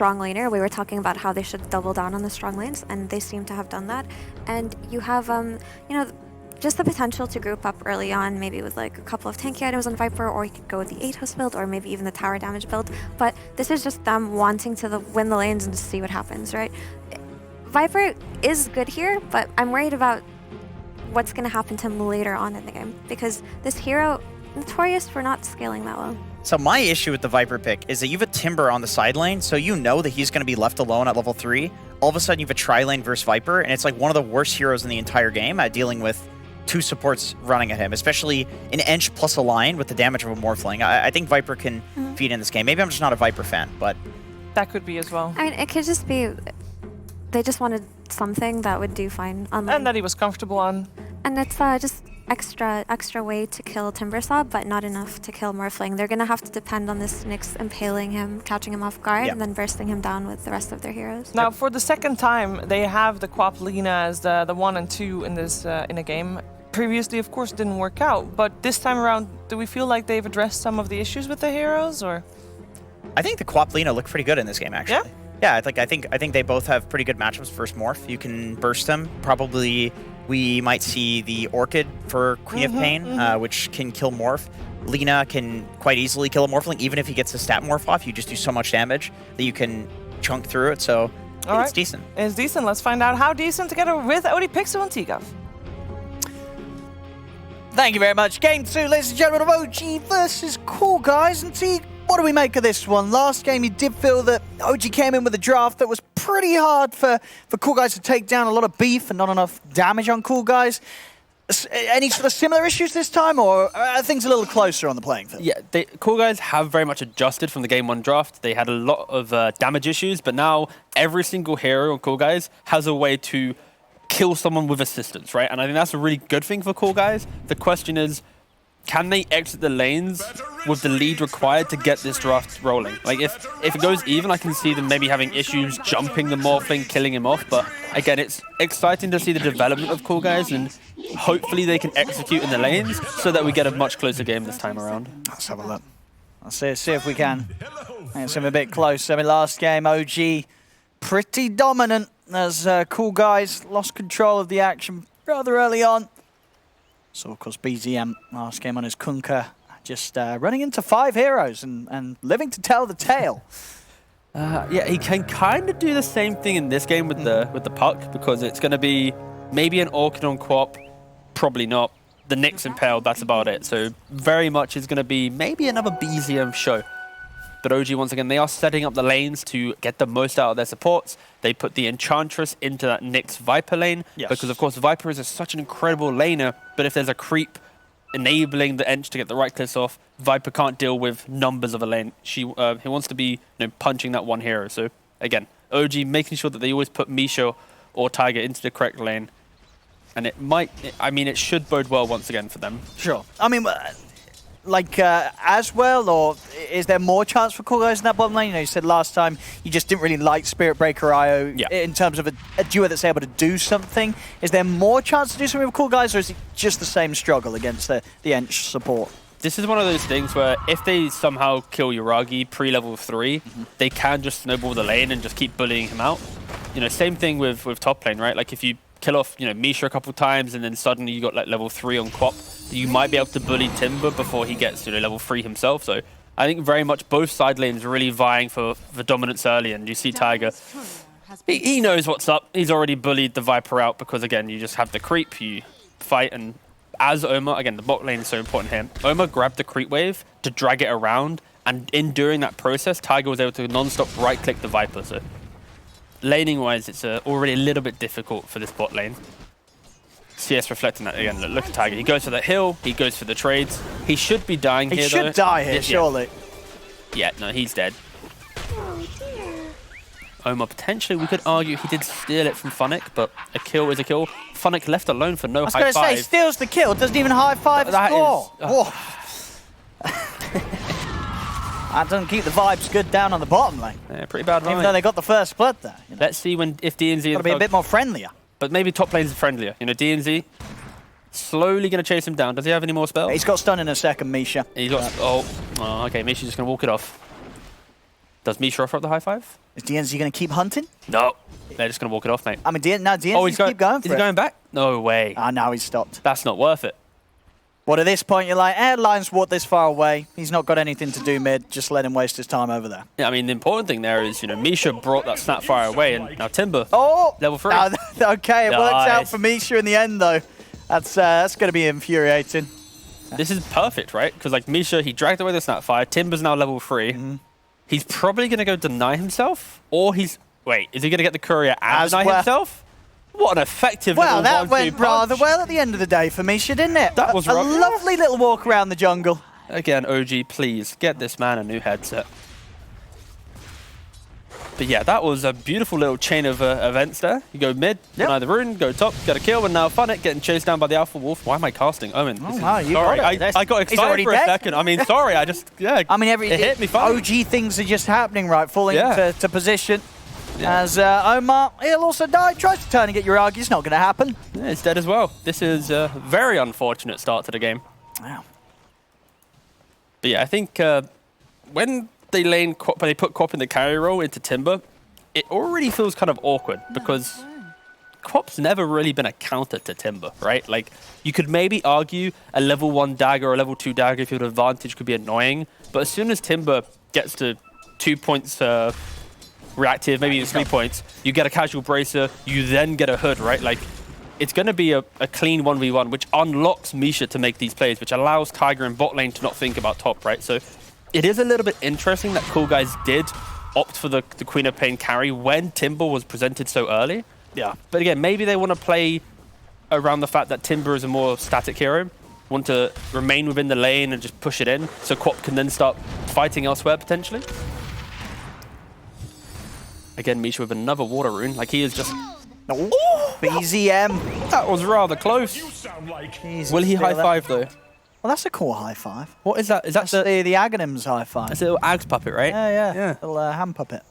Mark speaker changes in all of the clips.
Speaker 1: strong laner. We were talking about how they should double down on the strong lanes, and they seem to have done that. And you have, you know, just the potential to group up early on, maybe with like a couple of tanky items on Viper, or you could go with the 8-host build, or maybe even the tower damage build. But this is just them wanting to win the lanes and see what happens, right? Viper is good here, but I'm worried about what's going to happen to him later on in the game, because this hero, notorious for not scaling that well.
Speaker 2: So my issue with the Viper pick is that you have a Timber on the side lane, so you know that he's going to be left alone at level 3. All of a sudden you have a tri-lane versus Viper, and it's like one of the worst heroes in the entire game at dealing with 2 supports running at him, especially an Ench plus a line with the damage of a Morphling. I think Viper can feed in this game. Maybe I'm just not a Viper fan, but...
Speaker 3: That could be as well.
Speaker 1: I mean, it could just be they just wanted something that would do fine on
Speaker 3: And that he was comfortable on.
Speaker 1: And it's just extra way to kill Timbersaw, but not enough to kill Morphling. They're gonna have to depend on this Nyx impaling him, catching him off guard, and then bursting him down with the rest of their heroes.
Speaker 3: Now, for the second time, they have the Quap Lina as the 1 and 2 in this in a game. Previously, of course, didn't work out, but this time around, do we feel like they've addressed some of the issues with the heroes, or?
Speaker 2: I think the Quap Lina looked pretty good in this game, actually.
Speaker 3: Yeah?
Speaker 2: Yeah, I think they both have pretty good matchups first morph. You can burst them. Probably we might see the Orchid for Queen of Pain, which can kill morph. Lina can quite easily kill a Morphling, even if he gets the stat morph off. You just do so much damage that you can chunk through it. So it's decent.
Speaker 3: It's decent. Let's find out how decent together with Odie Pixel and Tigov.
Speaker 4: Thank you very much. Game 2, ladies and gentlemen, of OG versus Coolguys. And T, what do we make of this one? Last game, you did feel that OG came in with a draft that was pretty hard for Coolguys to take down, a lot of beef and not enough damage on Coolguys. Any sort of similar issues this time, or are things a little closer on the playing field?
Speaker 5: Yeah, Coolguys have very much adjusted from the Game 1 draft. They had a lot of damage issues, but now every single hero on Coolguys has a way to kill someone with assistance, right? And I think that's a really good thing for Coolguys. The question is, can they exit the lanes with the lead required to get this draft rolling? Like, if it goes even, I can see them maybe having issues jumping the Morphling, killing him off. But again, it's exciting to see the development of Coolguys, and hopefully they can execute in the lanes so that we get a much closer game this time around.
Speaker 4: Let's have a look. Let's see if we can. It's a bit close. I mean, last game, OG pretty dominant as Coolguys lost control of the action rather early on. So, of course, BZM last game on his Kunkka, just running into 5 heroes and living to tell the tale.
Speaker 5: Yeah, he can kind of do the same thing in this game with the puck, because it's going to be maybe an Orchid on Quap, probably not. The Nyx Impaled, that's about it. So very much is going to be maybe another BZM show. But OG, once again, they are setting up the lanes to get the most out of their supports. They put the Enchantress into that Nyx Viper lane, because, of course, Viper is such an incredible laner, but if there's a creep enabling the Ench to get the right clicks off, Viper can't deal with numbers of a lane. He wants to be punching that one hero. So, again, OG making sure that they always put Misha or Tiger into the correct lane. And it might, I mean, it should bode well once again for them.
Speaker 4: Sure. I mean, like, as well, or is there more chance for Coolguys in that bottom lane? You know, you said last time you just didn't really like Spirit Breaker IO in terms of a duo that's able to do something. Is there more chance to do something with Coolguys, or is it just the same struggle against the Ench support?
Speaker 5: This is one of those things where if they somehow kill Yuragi pre-level 3, they can just snowball the lane and just keep bullying him out. You know, same thing with top lane, right? Like, if you kill off, Misha a couple times, and then suddenly you got like level 3 on Quap, you might be able to bully Timber before he gets to level 3 himself. So I think very much both side lanes really vying for dominance early, and you see Tiger, he knows what's up. He's already bullied the Viper out because, again, you just have the creep, you fight, and as Oma, again, the bot lane is so important here, Oma grabbed the creep wave to drag it around, and during that process, Tiger was able to non-stop right-click the Viper. So laning-wise, it's already a little bit difficult for this bot lane. CS reflecting that again. Look at Tiger. He goes for that hill. He goes for the trades. He should be dying here, though.
Speaker 4: He should die here, surely.
Speaker 5: Yeah, no, he's dead. Oma, potentially, we could argue he did steal it from Funnick, but a kill is a kill. Funnick left alone for no high five.
Speaker 4: I was going to say, steals the kill, doesn't even high-five the score. That doesn't keep the vibes good down on the bottom lane.
Speaker 5: Yeah, pretty bad line.
Speaker 4: Even though they got the first blood there.
Speaker 5: Let's see if DNZ...
Speaker 4: Got to be a bit more friendlier.
Speaker 5: But maybe top lane's friendlier. DNZ slowly going to chase him down. Does he have any more spells?
Speaker 4: He's got stun in a second, Misha.
Speaker 5: He's got... Oh, okay, Misha's just going to walk it off. Does Misha offer up the high five?
Speaker 4: Is DNZ going to keep hunting?
Speaker 5: No. They're just going to walk it off, mate.
Speaker 4: I mean, DNZ
Speaker 5: Oh, he's
Speaker 4: keep going for
Speaker 5: Is he
Speaker 4: it.
Speaker 5: going back? No way.
Speaker 4: Ah, now he's stopped.
Speaker 5: That's not worth it.
Speaker 4: What, at this point, you're like, Airline's walked this far away. He's not got anything to do mid. Just let him waste his time over there.
Speaker 5: Yeah, I mean, the important thing there is, you know, Misha brought that Snapfire away, and now Timber.
Speaker 4: Oh!
Speaker 5: Level 3.
Speaker 4: Okay, it works out
Speaker 5: Nice.
Speaker 4: for Misha in the end, though. That's going to be infuriating.
Speaker 5: This is perfect, right? Because, like, Misha, he dragged away the Snapfire. Timber's now level 3. He's probably going to go deny himself, or he's... Wait, is he going to get the courier and
Speaker 4: As
Speaker 5: deny
Speaker 4: well.
Speaker 5: himself? What an effective
Speaker 4: Well,
Speaker 5: little
Speaker 4: that went
Speaker 5: 1-2
Speaker 4: rather
Speaker 5: punch.
Speaker 4: well at the end of the day for Misha, didn't it?
Speaker 5: That was
Speaker 4: a
Speaker 5: rough.
Speaker 4: lovely little walk around the jungle.
Speaker 5: Again, OG, please, get this man a new headset. But yeah, that was a beautiful little chain of events there. You go mid, deny the rune, go top, get a kill, and now Funnet getting chased down by the Alpha Wolf. Why am I casting? Omen.
Speaker 4: Oh,
Speaker 5: this is-
Speaker 4: wow, you
Speaker 5: sorry,
Speaker 4: got it.
Speaker 5: I got
Speaker 4: He's
Speaker 5: excited
Speaker 4: already
Speaker 5: for a
Speaker 4: dead.
Speaker 5: second. I mean, sorry, I just, yeah.
Speaker 4: I mean,
Speaker 5: it hit me funny.
Speaker 4: OG things are just happening, right? Falling
Speaker 5: Yeah.
Speaker 4: into position. As Omar, he'll also die. Tries to turn and get Uragi. It's not going to happen.
Speaker 5: Yeah, it's dead as well. This is a very unfortunate start to the game.
Speaker 4: Wow.
Speaker 5: But yeah, I think when they put Quap in the carry role into Timber, it already feels kind of awkward because Quap's never really been a counter to Timber, right? Like, you could maybe argue a level 1 dagger or a level 2 dagger if you had advantage could be annoying, but as soon as Timber gets to 2 points reactive, maybe even 3 points, you get a casual bracer, you then get a hood, right? Like, it's going to be a clean 1v1, which unlocks Misha to make these plays, which allows Tiger and bot lane to not think about top, right? So it is a little bit interesting that Coolguys did opt for the Queen of Pain carry when Timber was presented so early.
Speaker 4: Yeah.
Speaker 5: But again, maybe they want to play around the fact that Timber is a more static hero, want to remain within the lane and just push it in, so Quap can then start fighting elsewhere, potentially. Again, Misha with another water rune. Like, he is just...
Speaker 4: Oh, BZM.
Speaker 5: That was rather close.
Speaker 4: Jesus,
Speaker 5: Will he
Speaker 4: feel
Speaker 5: high
Speaker 4: that.
Speaker 5: five, though?
Speaker 4: Well, that's a cool high five.
Speaker 5: What is that? Is that
Speaker 4: That's the Aghanims high five.
Speaker 5: That's a little Ags puppet, right?
Speaker 4: Yeah. Little hand puppet.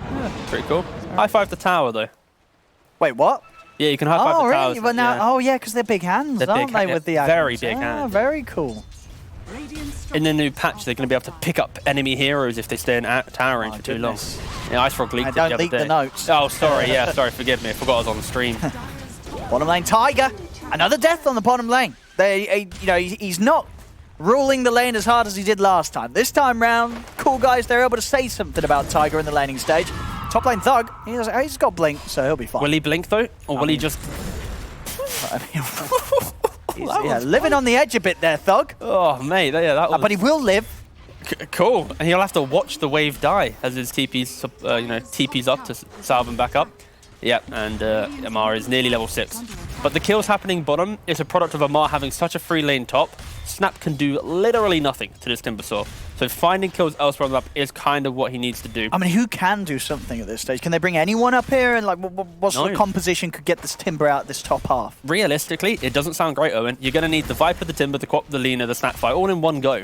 Speaker 5: Pretty cool. High five the tower, though.
Speaker 4: Wait, what?
Speaker 5: Yeah, you can high five
Speaker 4: Oh,
Speaker 5: the
Speaker 4: really?
Speaker 5: towers.
Speaker 4: Well, now,
Speaker 5: yeah.
Speaker 4: Oh, yeah, because they're big hands,
Speaker 5: They're
Speaker 4: aren't
Speaker 5: big
Speaker 4: they,
Speaker 5: hand-
Speaker 4: with the
Speaker 5: very
Speaker 4: Aghanims?
Speaker 5: big hands.
Speaker 4: Very cool.
Speaker 5: In the new patch, they're going to be able to pick up enemy heroes if they stay in tower range
Speaker 4: Oh,
Speaker 5: for too long.
Speaker 4: goodness.
Speaker 5: Yeah, Ice Frog leaked
Speaker 4: I
Speaker 5: it
Speaker 4: don't
Speaker 5: the other
Speaker 4: leak
Speaker 5: day.
Speaker 4: the notes.
Speaker 5: Oh, sorry. Yeah, sorry. Forgive me. I forgot I was on the stream.
Speaker 4: Bottom lane, Tiger. Another death on the bottom lane. He's not ruling the lane as hard as he did last time. This time round, Coolguys, they're able to say something about Tiger in the laning stage. Top lane Thug, he's got blink, so he'll be fine.
Speaker 5: Will he blink, though? Or will he just...
Speaker 4: He's living on the edge a bit there, Thug.
Speaker 5: Oh, mate. Yeah, that was...
Speaker 4: But he will live.
Speaker 5: Cool. And he'll have to watch the wave die as his TP's, TP's up to salve him back up. Yep, and Amar is nearly level 6. But the kills happening bottom is a product of Amar having such a free lane top. Snap can do literally nothing to this Timbersaw. So finding kills elsewhere on the map is kind of what he needs to do.
Speaker 4: I mean, who can do something at this stage? Can they bring anyone up here? And like, what sort of composition could get this Timber out this top half?
Speaker 5: Realistically, it doesn't sound great, Owen. You're going to need the Viper, the Timber, the Quap, the Lina, the Snapfire, all in one go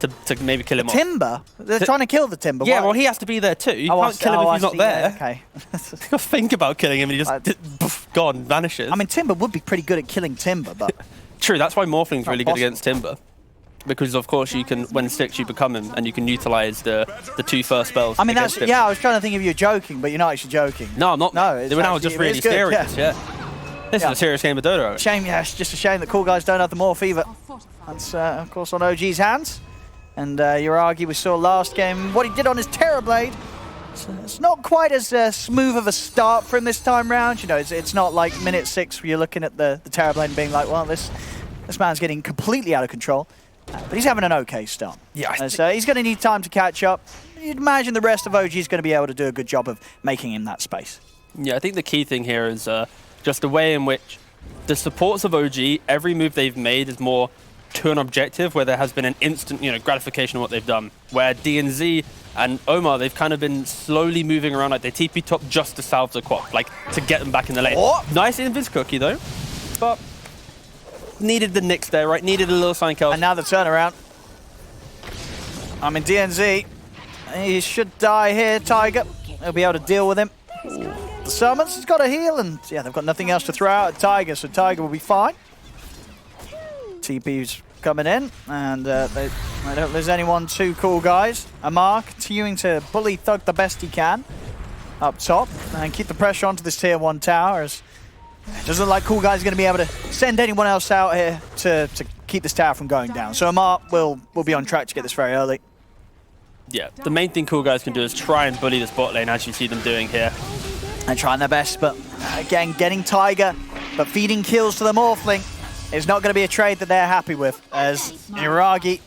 Speaker 5: to maybe kill him off.
Speaker 4: Timber? They're trying to kill the Timber.
Speaker 5: Yeah,
Speaker 4: Why?
Speaker 5: well, he has to be there too. You
Speaker 4: I
Speaker 5: can't kill him if he's not
Speaker 4: see,
Speaker 5: there.
Speaker 4: yeah, okay.
Speaker 5: You gotta think about killing him and he just gone, vanishes.
Speaker 4: I mean, Timber would be pretty good at killing Timber, but...
Speaker 5: True, that's why Morphling's really good
Speaker 4: possible.
Speaker 5: against Timber. Because, of course, you can, when 6, you become him and you can utilize the 2 first spells.
Speaker 4: I mean,
Speaker 5: against him.
Speaker 4: I was trying to think if you were joking, but you're not actually joking.
Speaker 5: No, I'm not.
Speaker 4: No, it's
Speaker 5: they were now
Speaker 4: actually-
Speaker 5: just
Speaker 4: it
Speaker 5: really
Speaker 4: is good,
Speaker 5: serious, yeah. This is a serious game of Dodo.
Speaker 4: Shame, yeah, it's just a shame that Coolguys don't have the Morph either. That's, of course, on OG's hands. And Uragi, we saw last game, what he did on his Terrorblade. It's not quite as smooth of a start for him this time round. You know, it's not like minute 6 where you're looking at the Terrorblade and being like, well, this man's getting completely out of control. But he's having an okay start.
Speaker 5: Yeah,
Speaker 4: So he's going to need time to catch up. You'd imagine the rest of OG is going to be able to do a good job of making him that space.
Speaker 5: Yeah, I think the key thing here is just the way in which the supports of OG, every move they've made is more to an objective where there has been an instant, gratification of what they've done. Where DNZ and Omar, they've kind of been slowly moving around, like they TP top just to salve the Quap, like to get them back in the lane.
Speaker 4: Oh.
Speaker 5: Nice invis cookie though, but needed the Nyx there, right? Needed a little sign kill.
Speaker 4: And now the turnaround. I mean, DNZ, he should die here, Tiger. He'll be able to deal with him. The summons, he's got a heal, and yeah, they've got nothing else to throw out at Tiger, so Tiger will be fine. TP's coming in, and they I don't lose anyone too cool, guys. Amar continuing to bully Thug the best he can up top and keep the pressure onto this tier 1 tower, as it doesn't look like Coolguys are going to be able to send anyone else out here to keep this tower from going down. So Amar will be on track to get this very early.
Speaker 5: Yeah, the main thing Coolguys can do is try and bully this bot lane, as you see them doing here.
Speaker 4: And trying their best, but again, getting Tiger, but feeding kills to the Morphling is not going to be a trade that they're happy with, as Iragi,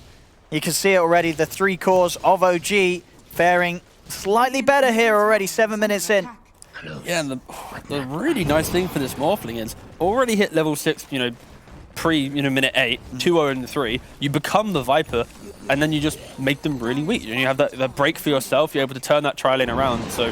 Speaker 4: you can see it already, the 3 cores of OG faring slightly better here already, 7 minutes in.
Speaker 5: Yeah, and the really nice thing for this Morphling is already hit level 6, you know, minute 8, 2-0 in the 3, you become the Viper, and then you just make them really weak. You have that break for yourself, you're able to turn that tri-lane around. So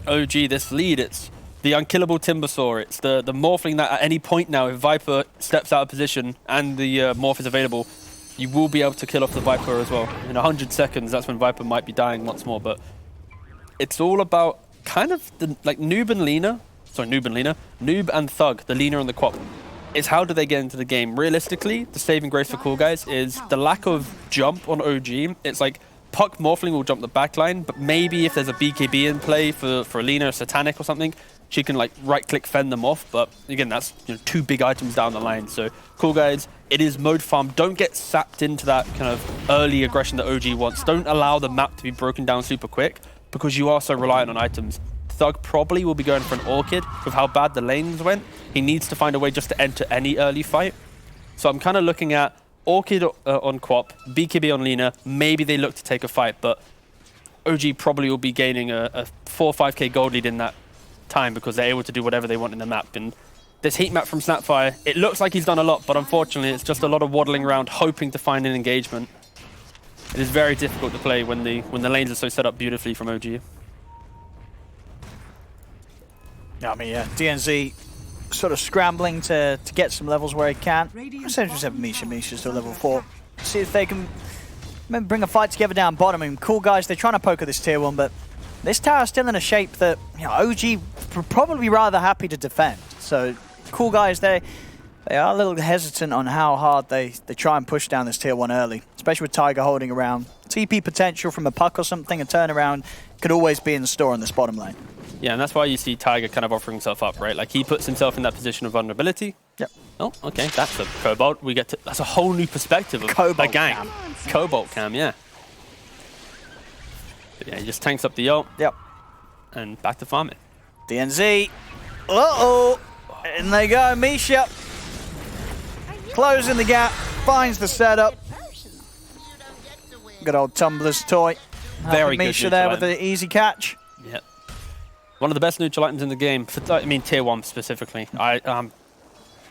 Speaker 5: OG, this lead, it's the unkillable Timbersaw, it's the Morphling that at any point now, if Viper steps out of position and the Morph is available, you will be able to kill off the Viper as well. In 100 seconds, that's when Viper might be dying once more, but it's all about kind of like Noob and Thug, the Lina and the Quap. Is how do they get into the game? Realistically, the saving grace for Coolguys is the lack of jump on OG. It's like Puck Morphling will jump the backline, but maybe if there's a BKB in play for Lina or Satanic or something, she can like right-click fend them off. But again, that's 2 big items down the line. So Coolguys, it is mode farm. Don't get sapped into that kind of early aggression that OG wants. Don't allow the map to be broken down super quick, because you are so reliant on items. Thug probably will be going for an Orchid with how bad the lanes went. He needs to find a way just to enter any early fight. So I'm kind of looking at Orchid on Quap, BKB on Lina. Maybe they look to take a fight, but OG probably will be gaining a 4 or 5k gold lead in that time, because they're able to do whatever they want in the map. And this heat map from Snapfire, it looks like he's done a lot, but unfortunately it's just a lot of waddling around hoping to find an engagement. It is very difficult to play when the lanes are so set up beautifully from OG.
Speaker 4: I mean, yeah, DNZ sort of scrambling to get some levels where he can. Essentially just have Misha's to level 4. See if they can maybe bring a fight together down bottom. I mean, Coolguys, they're trying to poke at this tier 1, but this tower's still in a shape that OG would probably be rather happy to defend. So Coolguys, they are a little hesitant on how hard they try and push down this tier 1 early, especially with Tiger holding around. TP potential from a puck or something, a turnaround could always be in store in this bottom lane.
Speaker 5: Yeah, and that's why you see Tiger kind of offering himself up, right? Like, he puts himself in that position of vulnerability.
Speaker 4: Yep.
Speaker 5: Oh, okay, that's a Cobalt. That's a whole new perspective of
Speaker 4: Cobalt
Speaker 5: a gang.
Speaker 4: cam.
Speaker 5: Cobalt cam, yeah. But yeah, he just tanks up the ult.
Speaker 4: Yep.
Speaker 5: And back to farming.
Speaker 4: DNZ. Uh-oh. In they go, Misha. Closing the gap, finds the setup. Good old Tumblr's toy.
Speaker 5: Very good
Speaker 4: Misha there with the easy catch.
Speaker 5: Yeah. One of the best neutral items in the game. I mean, tier 1 specifically. I'm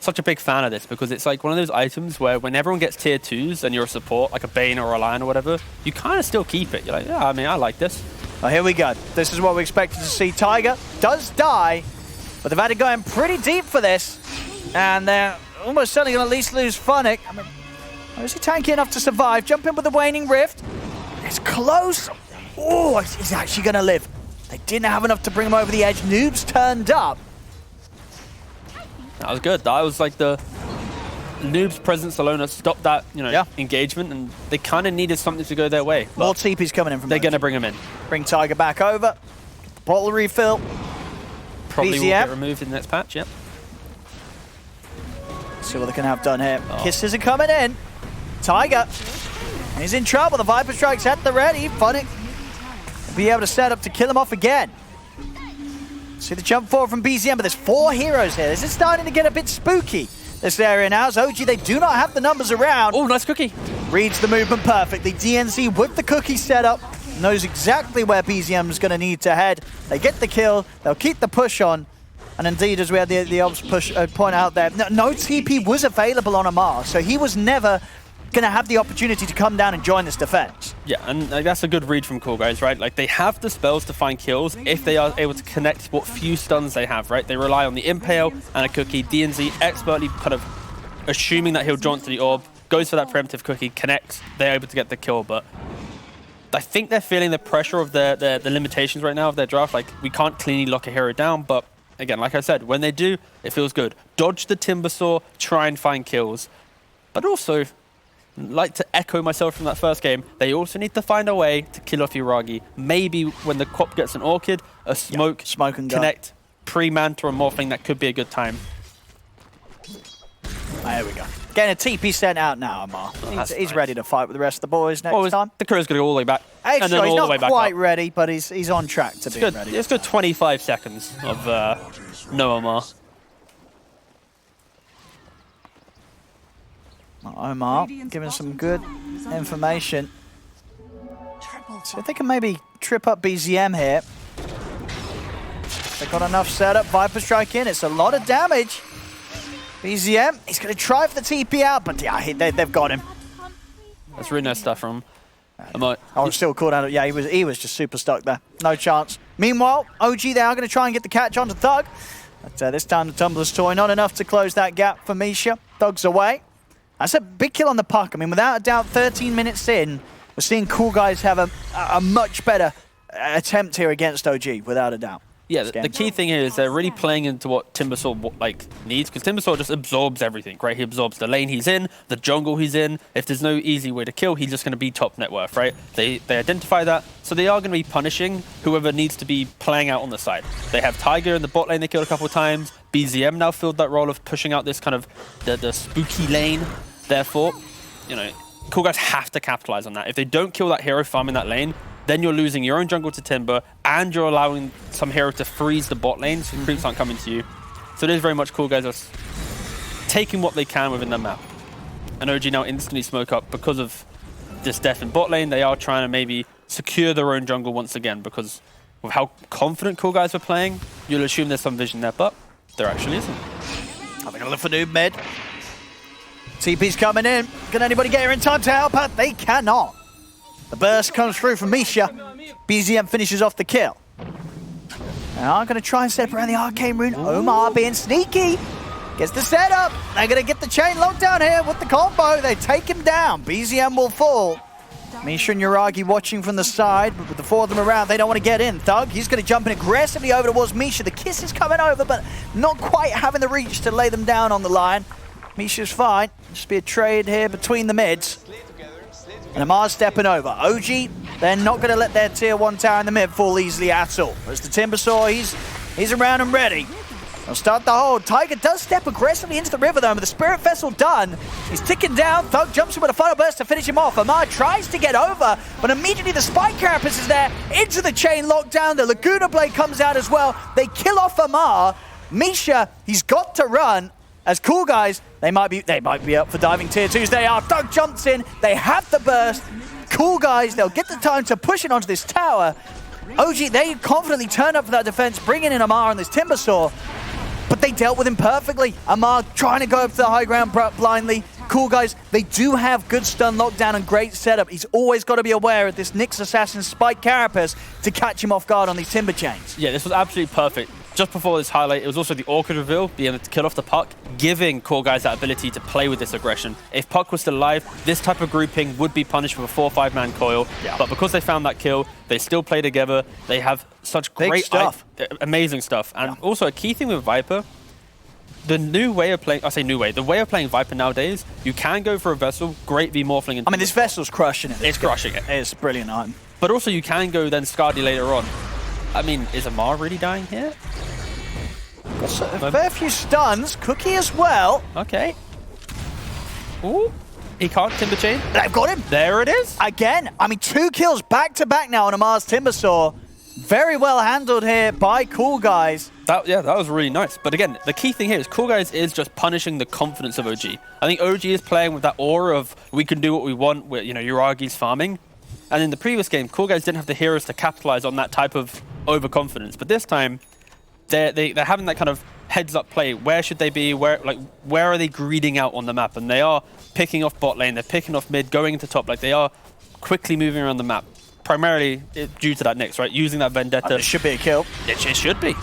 Speaker 5: such a big fan of this, because it's like one of those items where when everyone gets tier 2s and you're a support, like a Bane or a Lion or whatever, you kind of still keep it. You're like, yeah, I mean, I like this.
Speaker 4: Well, here we go. This is what we expected to see. Tiger does die, but they've had to go in pretty deep for this. And they're almost certainly going to at least lose Funnick. I mean, is he tanky enough to survive? Jump in with the Waning Rift. It's close. Oh, he's actually going to live. They didn't have enough to bring him over the edge. Noob's turned up.
Speaker 5: That was good. That was like the Noob's presence alone has stopped that, engagement, and they kind of needed something to go their way.
Speaker 4: More TP's coming in from
Speaker 5: they're going to bring him in.
Speaker 4: Bring Tiger back over. Bottle refill.
Speaker 5: Probably
Speaker 4: BZM
Speaker 5: will get removed in the next patch, yep.
Speaker 4: See what they can have done here. Kisses are coming in. Tiger. He's in trouble. The Viper Strike's at the ready. Funnick will be able to set up to kill him off again. See the jump forward from BZM, but there's 4 heroes here. This is starting to get a bit spooky, this area now. As OG, they do not have the numbers around.
Speaker 5: Oh, nice cookie.
Speaker 4: Reads the movement perfectly. DNC with the cookie set up, knows exactly where BZM is going to need to head. They get the kill. They'll keep the push on. And indeed, as we had the ops push point out there, no TP was available on Amar, so he was never going to have the opportunity to come down and join this defense.
Speaker 5: Yeah, and that's a good read from Coolguys, right? Like, they have the spells to find kills if they are able to connect what few stuns they have, right? They rely on the Impale and a cookie. DNZ expertly kind of assuming that he'll jaunt to the orb, goes for that preemptive cookie, connects, they're able to get the kill, but I think they're feeling the pressure of the limitations right now of their draft. Like, we can't cleanly lock a hero down, but again, like I said, when they do, it feels good. Dodge the Timbersaw, try and find kills. But also, like to echo myself from that first game, they also need to find a way to kill off Yuragi. Maybe when the Quap gets an Orchid, a Smoke,
Speaker 4: Smoke and
Speaker 5: Connect, pre-Manta or Morphling, that could be a good time.
Speaker 4: There we go. Getting a TP sent out now, Amar. He's
Speaker 5: nice.
Speaker 4: ready to fight with the rest of the boys next time.
Speaker 5: The crew's going to go all the way back.
Speaker 4: Actually,
Speaker 5: and then
Speaker 4: he's
Speaker 5: all the way
Speaker 4: not
Speaker 5: back
Speaker 4: quite
Speaker 5: up.
Speaker 4: ready, but he's on track to be ready.
Speaker 5: It's good 25 seconds of no Omar.
Speaker 4: Omar giving some good information. So if they can maybe trip up BZM here. They've got enough setup. Viper Strike in. It's a lot of damage. BZM, he's going to try for the TP out, but yeah, they've got him.
Speaker 5: That's really nice stuff from him.
Speaker 4: Oh, still caught out. Yeah, he was just super stuck there. No chance. Meanwhile, OG, they are going to try and get the catch onto Thug. But this time the Tumbler's Toy, not enough to close that gap for Misha. Thug's away. That's a big kill on the puck. I mean, without a doubt, 13 minutes in, we're seeing Coolguys have a much better attempt here against OG, without a doubt.
Speaker 5: Yeah, the key thing here is they're really playing into what Timbersaw needs, because Timbersaw just absorbs everything, right? He absorbs the lane he's in, the jungle he's in. If there's no easy way to kill, he's just going to be top net worth, right? They identify that, so they are going to be punishing whoever needs to be playing out on the side. They have Tiger in the bot lane they killed a couple of times. BZM now filled that role of pushing out this kind of the spooky lane. Therefore, you know, Coolguys have to capitalize on that. If they don't kill that hero farming that lane, then you're losing your own jungle to Timber, and you're allowing some hero to freeze the bot lane, so creeps aren't coming to you. So it is very much Coolguys are taking what they can within the map. And OG now instantly smoke up because of this death in bot lane. They are trying to maybe secure their own jungle once again, because with how confident Coolguys were playing, you'll assume there's some vision there, but there actually isn't.
Speaker 4: They're going to look for noob mid. TP's coming in. Can anybody get here in time to help her? They cannot. The burst comes through from Misha. BZM finishes off the kill. They are going to try and set up around the arcane rune. Omar being sneaky. Gets the setup. They're going to get the chain locked down here with the combo. They take him down. BZM will fall. Misha and Yuragi watching from the side, but with the four of them around, they don't want to get in. Thug, he's going to jump in aggressively over towards Misha. The kiss is coming over, but not quite having the reach to lay them down on the line. Misha's fine. Just be a trade here between the mids. And Amar's stepping over. OG, they're not going to let their tier 1 tower in the mid fall easily at all. As the Timbersaw, he's around and ready. They'll start the hold. Tiger does step aggressively into the river though, with the Spirit Vessel done. He's ticking down. Thug jumps in with a final burst to finish him off. Amar tries to get over, but immediately the Spike Carapace is there. Into the chain lockdown. The Laguna Blade comes out as well. They kill off Amar. Misha, he's got to run. As Coolguys, they might be up for diving tier 2s. They are. Thug jumps in. They have the burst. Coolguys, they'll get the time to push it onto this tower. OG, they confidently turn up for that defense, bringing in Amar on this Timbersaw. But they dealt with him perfectly. Amar trying to go up to the high ground blindly. Coolguys, they do have good stun lockdown and great setup. He's always got to be aware of this Nyx Assassin Spike Carapace to catch him off guard on these Timber chains.
Speaker 5: Yeah, this was absolutely perfect. Just before this highlight, it was also the Orchid reveal, being able to kill off the puck, giving Coolguys that ability to play with this aggression. If puck was still alive, this type of grouping would be punished with a 4 or 5 man coil. Yeah. But because they found that kill, they still play together. They have such great
Speaker 4: stuff.
Speaker 5: Amazing stuff. And also a key thing with Viper, the new way of playing, I say new way, the way of playing Viper nowadays, you can go for a Vessel, great v Morphling. And
Speaker 4: I mean, this Vessel's crushing it.
Speaker 5: It's crushing it.
Speaker 4: It's a brilliant item.
Speaker 5: But also you can go then Scardy later on. I mean, is Amar really dying here?
Speaker 4: A fair few stuns. Cookie as well.
Speaker 5: Okay. Ooh. He can't Timber Chain.
Speaker 4: They've got him.
Speaker 5: There it is.
Speaker 4: Again, I mean, 2 kills back to back now on Amar's Timbersaw. Very well handled here by Coolguys.
Speaker 5: That was really nice. But again, the key thing here is Coolguys is just punishing the confidence of OG. I think OG is playing with that aura of we can do what we want with, you know, Yuragi's farming. And in the previous game, Coolguys didn't have the heroes to capitalize on that type of overconfidence. But this time, they're having that kind of heads-up play. Where should they be? Where are they greeding out on the map? And they are picking off bot lane. They're picking off mid, going into top. Like they are quickly moving around the map. Primarily due to that Nyx, right? Using that Vendetta.
Speaker 4: It should be a kill.
Speaker 5: It should be.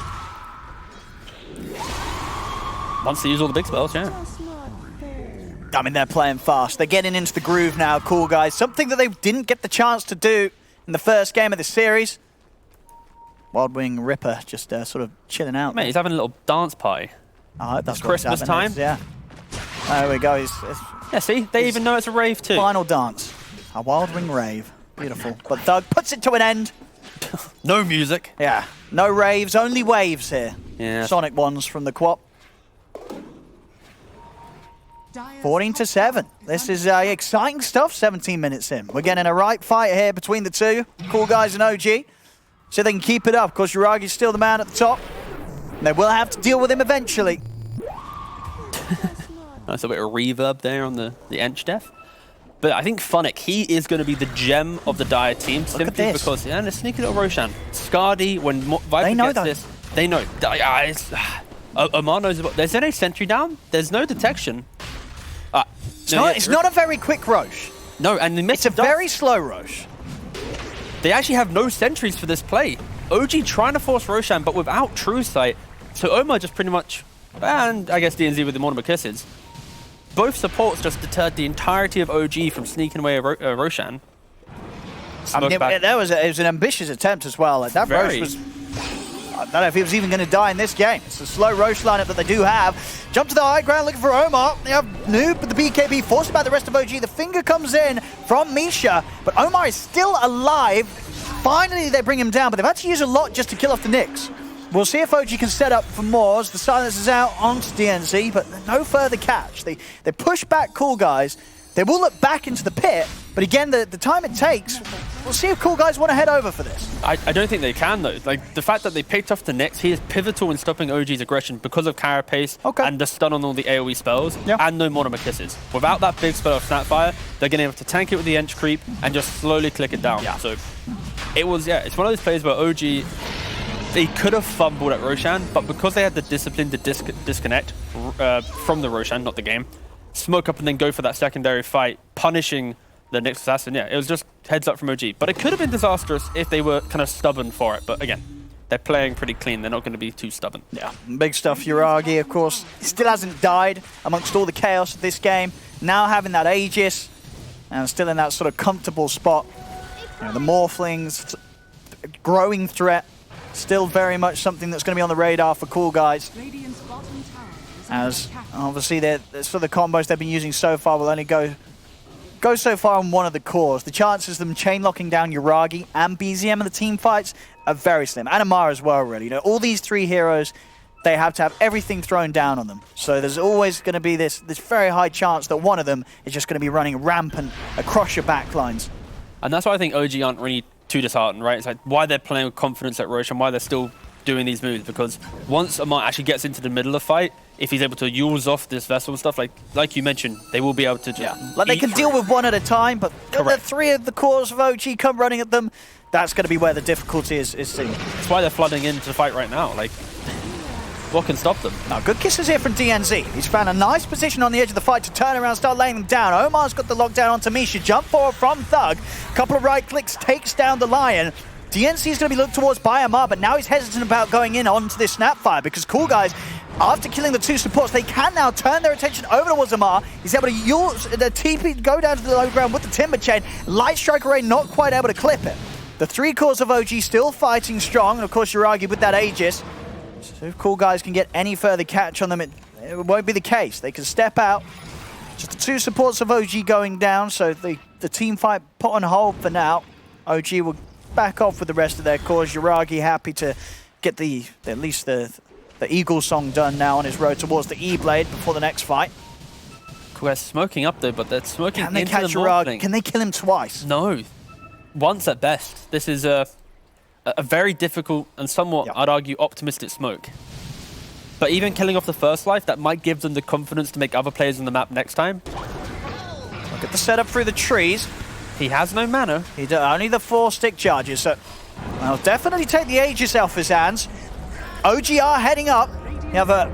Speaker 5: Once they use all the big spells, yeah.
Speaker 4: I mean, they're playing fast. They're getting into the groove now, Coolguys. Something that they didn't get the chance to do in the first game of the series. Wild Wing Ripper just sort of chilling out.
Speaker 5: Mate, he's having a little dance party.
Speaker 4: I hope that's
Speaker 5: Christmas time.
Speaker 4: Yeah. There we go.
Speaker 5: Yeah, see? They even know it's a rave too.
Speaker 4: Final dance. A Wild Wing rave. Beautiful. But Thug puts it to an end.
Speaker 5: No music.
Speaker 4: Yeah. No raves, only waves here.
Speaker 5: Yeah.
Speaker 4: Sonic ones from the Quap. 14-7. This is exciting stuff. 17 minutes in. We're getting a right fight here between the two, Coolguys and OG. See if they can keep it up. Of course, Yuragi's still the man at the top. And they will have to deal with him eventually.
Speaker 5: Nice a bit of reverb there on the Ench Def. But I think Funnick, he is going to be the gem of the Dire team simply because, yeah, the sneaky little Roshan. Scardy, when Viper gets this, they know. Omar knows about. There's no sentry down. There's no detection.
Speaker 4: It's not a very quick Rosh.
Speaker 5: No, and
Speaker 4: it's a very slow Rosh.
Speaker 5: They actually have no sentries for this play. OG trying to force Roshan, but without True Sight. So Omar just pretty much, and I guess DNZ with the Mortimer Kisses. Both supports just deterred the entirety of OG from sneaking away Roshan.
Speaker 4: I mean, it was an ambitious attempt as well. Like, that Rosh was... I don't know if he was even going to die in this game. It's a slow Rosh lineup that they do have. Jump to the high ground looking for Omar. They have Noob, but the BKB forced by the rest of OG. The finger comes in from Misha, but Omar is still alive. Finally, they bring him down, but they've had to use a lot just to kill off the Knicks. We'll see if OG can set up for more as the silence is out onto DNZ, but no further catch. They push back Coolguys. They will look back into the pit, but again, the time it takes, we'll see if Coolguys want to head over for this.
Speaker 5: I don't think they can, though. Like, the fact that they picked off the Knicks, he is pivotal in stopping OG's aggression because of Carapace and the stun on all the AoE spells and no Mortimer Kisses. Without that big spell of Snapfire, they're going to have to tank it with the Ench creep and just slowly click it down. So it was, it's one of those plays where OG, they could have fumbled at Roshan, but because they had the discipline to disconnect from the Roshan, not the game, smoke up and then go for that secondary fight, punishing the Nyx Assassin. Yeah, it was just heads up from OG. But it could have been disastrous if they were kind of stubborn for it. But again, they're playing pretty clean. They're not going to be too stubborn. Yeah,
Speaker 4: big stuff. Yuragi, of course, still hasn't died amongst all the chaos of this game. Now having that Aegis, and still in that sort of comfortable spot. You know, the Morphlings, growing threat, still very much something that's going to be on the radar for Coolguys. As obviously the sort of combos they've been using so far will only go so far on one of the cores. The chances of them chain locking down Yuragi and BZM in the team fights are very slim. And Amar as well, really. You know, all these three heroes, they have to have everything thrown down on them. So there's always going to be this very high chance that one of them is just going to be running rampant across your backlines.
Speaker 5: And that's why I think OG aren't really too disheartened, right? It's like why they're playing with confidence at Roche and why they're still doing these moves, because once Amar actually gets into the middle of the fight, if he's able to use off this vessel and stuff, like you mentioned, they will be able to just
Speaker 4: like they can deal with one at a time, but the three of the cores of OG come running at them, that's going to be where the difficulty is seen.
Speaker 5: That's why they're flooding into the fight right now. Like, what can stop them?
Speaker 4: Now, good kisses here from DNZ. He's found a nice position on the edge of the fight to turn around, start laying them down. Omar's got the lockdown onto Misha. Jump forward from Thug. Couple of right clicks, takes down the Lion. DNC is going to be looked towards by Amar, but now he's hesitant about going in onto this Snapfire because Coolguys, after killing the two supports, they can now turn their attention over towards Amar. He's able to use the TP, go down to the low ground with the Timber Chain. Light Strike Array not quite able to clip it. The three cores of OG still fighting strong, and of course Yuragi with that Aegis. So if Coolguys can get any further catch on them, it won't be the case. They can step out. Just the two supports of OG going down, so the team fight put on hold for now. OG will back off with the rest of their cores. Yuragi happy to get at least the Eagle song done now on his road towards the E-Blade before the next fight.
Speaker 5: They're smoking up though, but they're smoking
Speaker 4: into the
Speaker 5: catch Yuragi?
Speaker 4: Can they kill him twice?
Speaker 5: No. Once at best. This is a very difficult and somewhat, I'd argue, optimistic smoke. But even killing off the first life, that might give them the confidence to make other players on the map next time.
Speaker 4: Look at the setup through the trees.
Speaker 5: He has no mana.
Speaker 4: Only the 4 stick charges, so I'll definitely take the Aegis off his hands. OGR heading up. You have a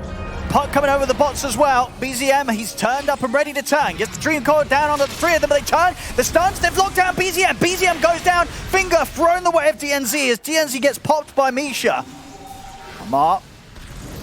Speaker 4: pot coming over the bots as well. BZM, he's turned up and ready to turn. Gets the Dream Core down onto the three of them, but they turn. The stuns, they've locked down BZM. BZM goes down. Finger thrown the way of DNZ as DNZ gets popped by Misha. Amar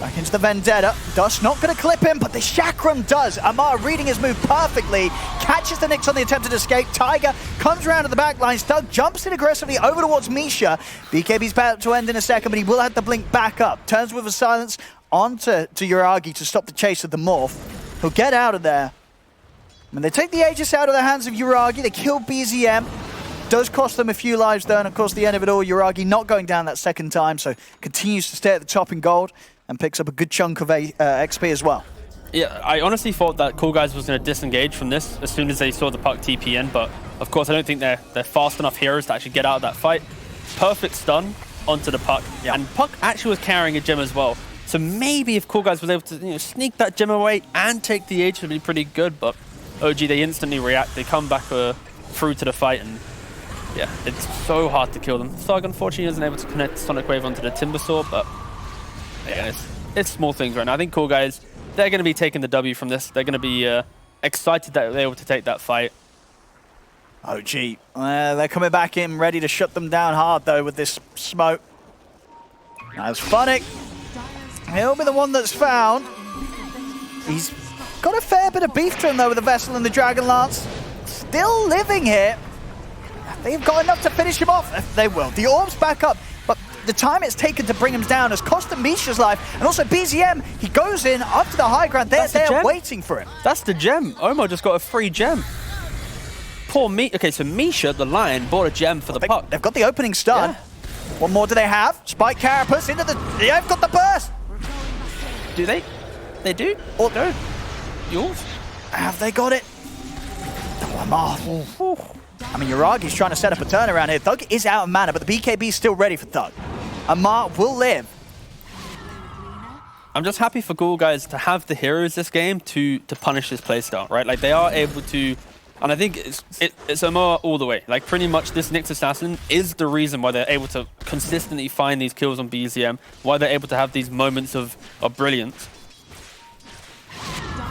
Speaker 4: back into the Vendetta. Dust not going to clip him, but the Chakram does. Amar reading his move perfectly. Catches the Nyx on the attempted escape. Tiger comes around to the back line. Stug jumps in aggressively over towards Misha. BKB's about to end in a second, but he will have to blink back up. Turns with a silence onto Yuragi to stop the chase of the Morph. He'll get out of there. When they take the Aegis out of the hands of Yuragi, they kill BZM. Does cost them a few lives though, and of course the end of it all, Yuragi not going down that second time, so continues to stay at the top in gold and picks up a good chunk of XP as well.
Speaker 5: Yeah, I honestly thought that Coolguys was going to disengage from this as soon as they saw the Puck TP in, but of course I don't think they're fast enough heroes to actually get out of that fight. Perfect stun onto the Puck, and Puck actually was carrying a gem as well. So maybe if Coolguys was able to sneak that gem away and take the Age, it would be pretty good, but OG, they instantly react, they come back through to the fight, and yeah, it's so hard to kill them. Thug unfortunately isn't able to connect Sonic Wave onto the Timbersaw, but yeah, it's small things right now. I think Coolguys, they're going to be taking the W from this. They're going to be excited that they're able to take that fight.
Speaker 4: OG, they're coming back in, ready to shut them down hard though with this smoke. That's Funnick. He'll be the one that's found. He's got a fair bit of beef to him though with the Vessel and the Dragon Lance. Still living here. They've got enough to finish him off. They will. The orb's back up, but the time it's taken to bring him down has cost him Misha's life. And also BZM, he goes in up to the high ground. They're waiting for him.
Speaker 5: That's the gem. Omar just got a free gem. Poor Misha. Okay, so Misha, the Lion, bought a gem for the Puck.
Speaker 4: They've got the opening stun. Yeah. What more do they have? Spike Carapace into the... They've got the burst.
Speaker 5: Do they? They do? Or no? Yours?
Speaker 4: Have they got it? Oh, I mean, Yuragi's trying to set up a turnaround here. Thug is out of mana, but the BKB is still ready for Thug. Amar will live.
Speaker 5: I'm just happy for Coolguys to have the heroes this game to punish this playstyle, right? Like, they are able to... And I think it's Amar all the way. Like, pretty much this Nyx Assassin is the reason why they're able to consistently find these kills on BZM, why they're able to have these moments of brilliance.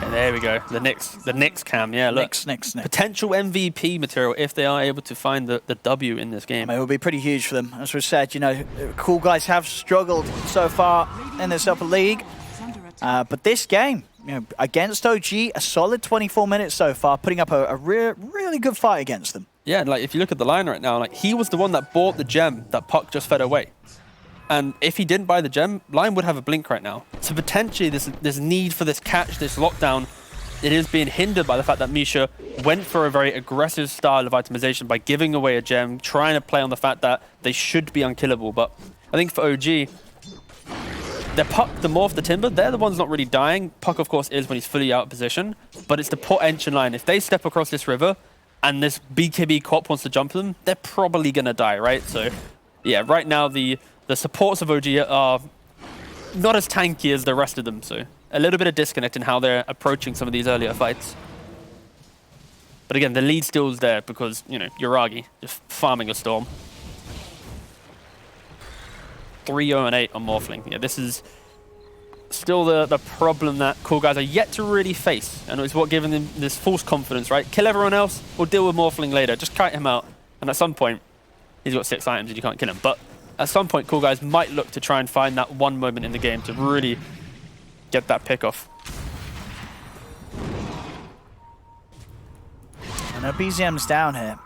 Speaker 5: Okay, there we go. The Nyx cam, yeah, look.
Speaker 4: Nyx.
Speaker 5: Potential MVP material if they are able to find the W in this game.
Speaker 4: It will be pretty huge for them. As we said, Coolguys have struggled so far in this upper league. But this game, against OG, a solid 24 minutes so far, putting up a really good fight against them.
Speaker 5: Yeah, like if you look at the line right now, like he was the one that bought the gem that Puck just fed away. And if he didn't buy the gem, Lion would have a blink right now. So potentially this need for this catch, this lockdown, it is being hindered by the fact that Misha went for a very aggressive style of itemization by giving away a gem, trying to play on the fact that they should be unkillable. But I think for OG, they're Puck, the Morph, the Timber, they're the ones not really dying. Puck, of course, is when he's fully out of position. But it's the port engine line. If they step across this river and this BKB Cop wants to jump them, they're probably going to die, right? So, yeah, right now the supports of OG are not as tanky as the rest of them. So, a little bit of disconnect in how they're approaching some of these earlier fights. But again, the lead still is there because, Yuragi just farming a Storm. 3-0-8 on Morphling. Yeah, this is still the problem that Coolguys are yet to really face, and it's what giving them this false confidence, right? Kill everyone else, we'll deal with Morphling later. Just kite him out, and at some point, he's got 6 items and you can't kill him. But at some point, Coolguys might look to try and find that one moment in the game to really get that pick off.
Speaker 4: I know BZM's down here.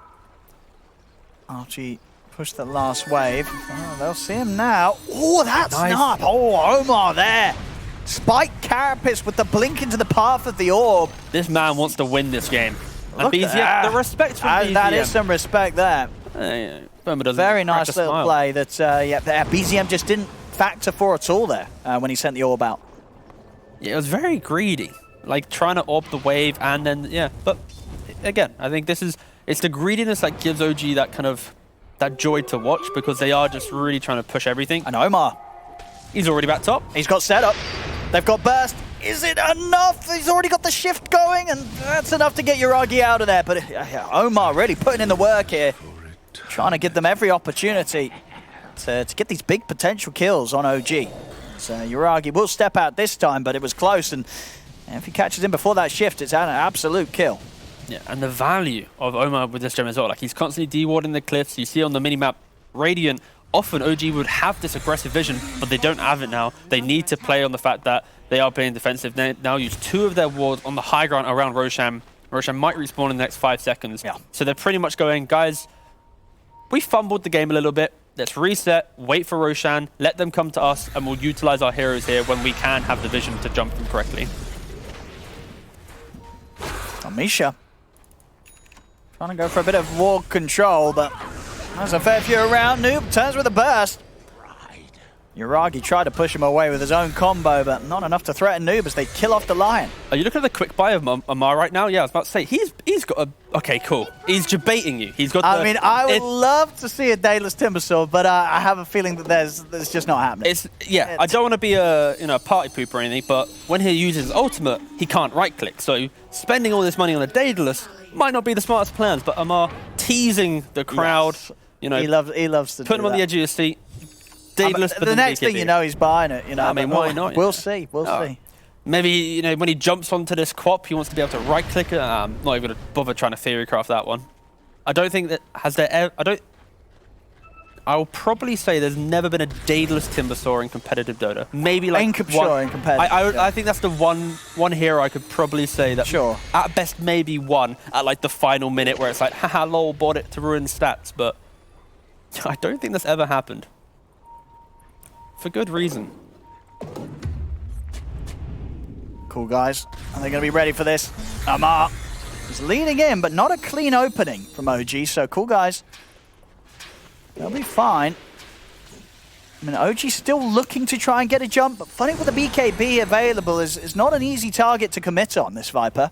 Speaker 4: RG push the last wave. Oh, they'll see him now. Oh, that's nice. Oh, Omar there. Spike Carapace with the blink into the path of the orb.
Speaker 5: This man wants to win this game. And BZM, the respect from BZM.
Speaker 4: That is some respect there. Very nice little play that, BZM just didn't factor for at all there when he sent the orb out.
Speaker 5: Yeah, it was very greedy. Like, trying to orb the wave and then, yeah. But, again, I think it's the greediness that gives OG that kind of that joy to watch, because they are just really trying to push everything.
Speaker 4: And Omar,
Speaker 5: he's already back top.
Speaker 4: He's got setup. They've got burst. Is it enough? He's already got the shift going, and that's enough to get Yuragi out of there. But Omar really putting in the work here, trying to give them every opportunity to get these big potential kills on OG. So Yuragi will step out this time, but it was close, and if he catches him before that shift, it's an absolute kill.
Speaker 5: Yeah, and the value of Omar with this gem as well. Like, he's constantly dewarding the cliffs. You see on the minimap, Radiant, often OG would have this aggressive vision, but they don't have it now. They need to play on the fact that they are playing defensive. They now use 2 of their wards on the high ground around Roshan. Roshan might respawn in the next 5 seconds.
Speaker 4: Yeah.
Speaker 5: So they're pretty much going, guys, we fumbled the game a little bit. Let's reset, wait for Roshan, let them come to us, and we'll utilize our heroes here when we can have the vision to jump them correctly.
Speaker 4: Misha Trying to go for a bit of ward control, but there's a fair few around. Noob turns with a burst. Yuragi tried to push him away with his own combo, but not enough to threaten Noob as they kill off the Lion.
Speaker 5: Are you looking at the quick buy of Amar right now? Yeah, I was about to say, he's got a... Okay, cool. He's debating you. He's got
Speaker 4: I mean, I would love to see a Daedalus Timbersaw, but I have a feeling that there's just not happening.
Speaker 5: I don't want to be a party poop or anything, but when he uses his ultimate, he can't right-click. So spending all this money on a Daedalus might not be the smartest plans, but Amar teasing the crowd,
Speaker 4: Yes.
Speaker 5: you know,
Speaker 4: he loves to
Speaker 5: put him
Speaker 4: do
Speaker 5: on
Speaker 4: that.
Speaker 5: the edge of your seat. Daedalus,
Speaker 4: The next thing you know, he's buying it. You know,
Speaker 5: I mean, why not?
Speaker 4: We'll see. We'll see.
Speaker 5: Maybe, you know, when he jumps onto this quap, he wants to be able to right-click it. I'm not even going to bother trying to theorycraft that one. I don't think that... I'll probably say there's never been a Daedalus Timbersaw in competitive Dota. Maybe like
Speaker 4: in competitive.
Speaker 5: I think that's the one hero I could probably say that at best maybe one at like the final minute where it's like, haha, lol, bought it to ruin stats. But I don't think that's ever happened. For good reason.
Speaker 4: Coolguys, are they going to be ready for this? Amar is leading in, but not a clean opening from OG, so Coolguys, they'll be fine. I mean, OG's still looking to try and get a jump, but funny with the BKB available is not an easy target to commit on, this Viper.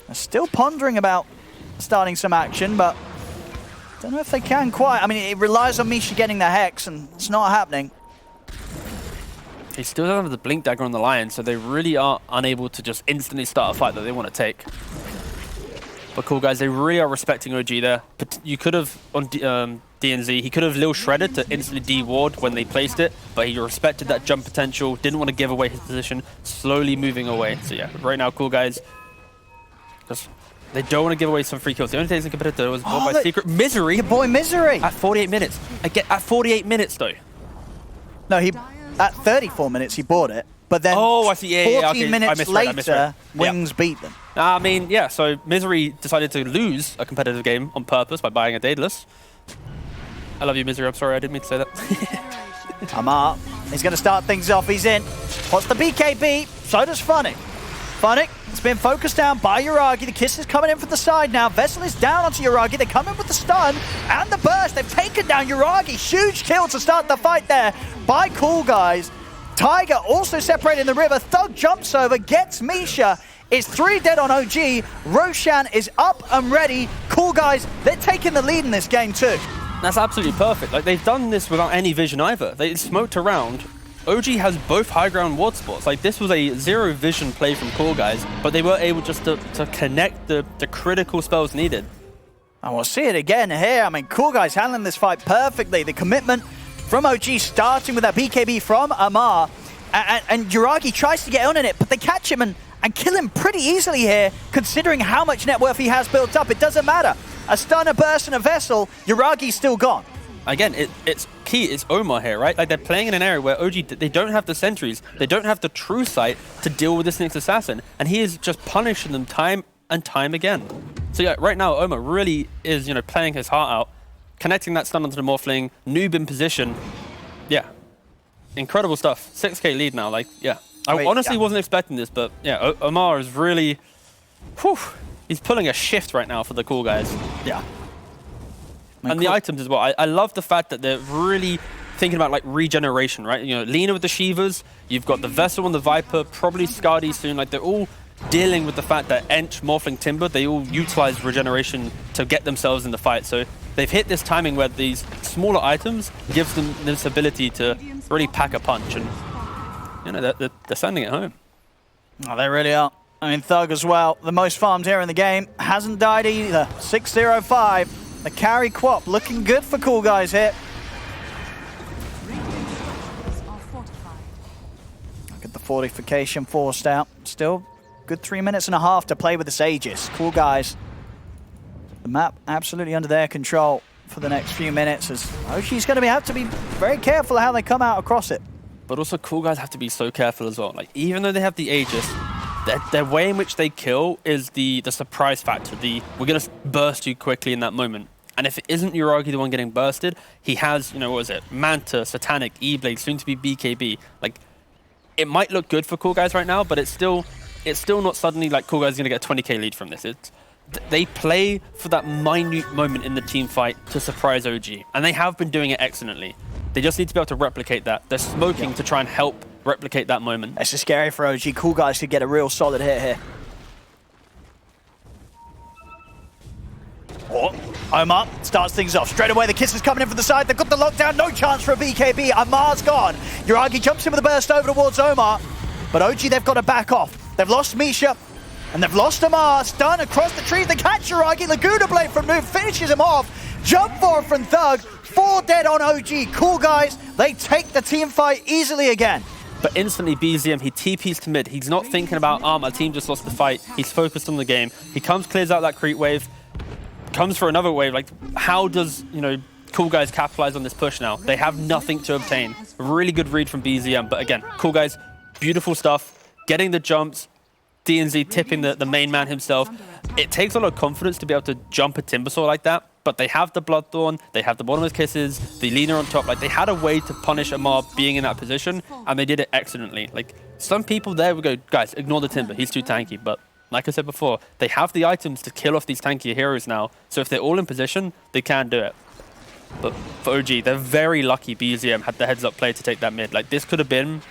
Speaker 4: They're still pondering about starting some action, but don't know if they can quite. I mean, it relies on Misha getting the Hex, and it's not happening.
Speaker 5: He still doesn't have the Blink Dagger on the Lion, so they really are unable to just instantly start a fight that they want to take. But Coolguys, they really are respecting OG there. But you could have, on DNZ, he could have Lil Shredded to instantly de-ward when they placed it, but he respected that jump potential, didn't want to give away his position, slowly moving away. So yeah, right now, Coolguys, just... They don't want to give away some free kills. The only thing they competitor was bought by Secret Misery.
Speaker 4: Your boy Misery.
Speaker 5: At 48 minutes. At 48 minutes, though.
Speaker 4: No, at 34 minutes he bought it, but then
Speaker 5: I see. Yeah,
Speaker 4: 14
Speaker 5: okay.
Speaker 4: minutes later, Wings beat them.
Speaker 5: I mean, yeah, so Misery decided to lose a competitive game on purpose by buying a Daedalus. I love you, Misery. I'm sorry, I didn't mean to say that.
Speaker 4: Amar, he's going to start things off. He's in. What's the BKB? So does Funnick. Funnick has been focused down by Yuragi. The kiss is coming in from the side now. Vessel is down onto Yuragi. They come in with the stun and the burst. They've taken down Yuragi. Huge kill to start the fight there by Coolguys. Tiger also separated in the river. Thug jumps over, gets Misha. It's 3 dead on OG. Roshan is up and ready. Coolguys, they're taking the lead in this game too.
Speaker 5: That's absolutely perfect. Like, they've done this without any vision either. They smoked around. OG has both high ground ward spots. Like, this was a zero vision play from Coolguys, but they were able just to connect the critical spells needed.
Speaker 4: And we'll see it again here. I mean, Coolguys handling this fight perfectly. The commitment from OG starting with that BKB from Amar. And Yuragi tries to get on in it, but they catch him and kill him pretty easily here, considering how much net worth he has built up. It doesn't matter. A stun, a burst, and a Vessel, Yuragi's still gone.
Speaker 5: Again, it's key. It's Omar here, right? Like, they're playing in an area where OG, they don't have the sentries, they don't have the true sight to deal with this next assassin, and he is just punishing them time and time again. So yeah, right now Omar really is, you know, playing his heart out, connecting that stun onto the Morphling, noob in position. Yeah, incredible stuff. 6k lead now. Like, yeah, I honestly wasn't expecting this, but yeah, Omar is really, he's pulling a shift right now for the Coolguys.
Speaker 4: Yeah.
Speaker 5: And the items as well. I love the fact that they're really thinking about like regeneration, right? You know, Lina with the Shivas, you've got the Vessel and the Viper, probably Skadi soon. Like, they're all dealing with the fact that Ench, Morphling, Timber, they all utilize regeneration to get themselves in the fight. So they've hit this timing where these smaller items gives them this ability to really pack a punch, and you know, they're sending it home.
Speaker 4: Oh, they really are. I mean, Thug as well, the most farmed here in the game, hasn't died either. 605. The carry quap looking good for Coolguys here. Look at the fortification forced out. Still good 3 minutes and a half to play with this Aegis. Coolguys, the map absolutely under their control for the next few minutes, as OG's going to have to be very careful how they come out across it.
Speaker 5: But also, Coolguys have to be so careful as well. Like, even though they have the Aegis, their way in which they kill is the surprise factor. We're going to burst you quickly in that moment. And if it isn't Yuragi the one getting bursted, he has, you know, what is it? Manta, Satanic, E-Blade, soon to be BKB. Like, it might look good for Coolguys right now, but it's still it's still not suddenly like Coolguys is going to get a 20k lead from this. They play for that minute moment in the team fight to surprise OG, and they have been doing it excellently. They just need to be able to replicate that. They're smoking to try and help replicate that moment.
Speaker 4: This is scary for OG. Coolguys could get a real solid hit here. Oh, Omar starts things off. Straight away, the kisses coming in from the side. They've got the lockdown. No chance for a BKB. Amar's gone. Yuragi jumps in with a burst over towards Omar. But OG, they've got to back off. They've lost Misha. And they've lost Amar. Stun across the trees. They catch Yuragi. Laguna Blade from Noob finishes him off. Jump forward from Thug. 4 dead on OG. Coolguys, they take the team fight easily again.
Speaker 5: But instantly, BZM, he TPs to mid. He's not thinking about, my team just lost the fight. He's focused on the game. He comes, clears out that creep wave. Comes for another wave. Like, how does, Coolguys capitalize on this push now? They have nothing to obtain. Really good read from BZM. But again, Coolguys, beautiful stuff. Getting the jumps. DNZ tipping the main man himself. It takes a lot of confidence to be able to jump a Timbersaw like that. But they have the Bloodthorn, they have the Bottomless Kisses, the Leaner on top. Like, they had a way to punish Amar being in that position, and they did it excellently. Like, some people there would go, guys, ignore the Timber. He's too tanky. But like I said before, they have the items to kill off these tankier heroes now. So if they're all in position, they can do it. But for OG, they're very lucky BZM had the heads-up play to take that mid. Like, this could have been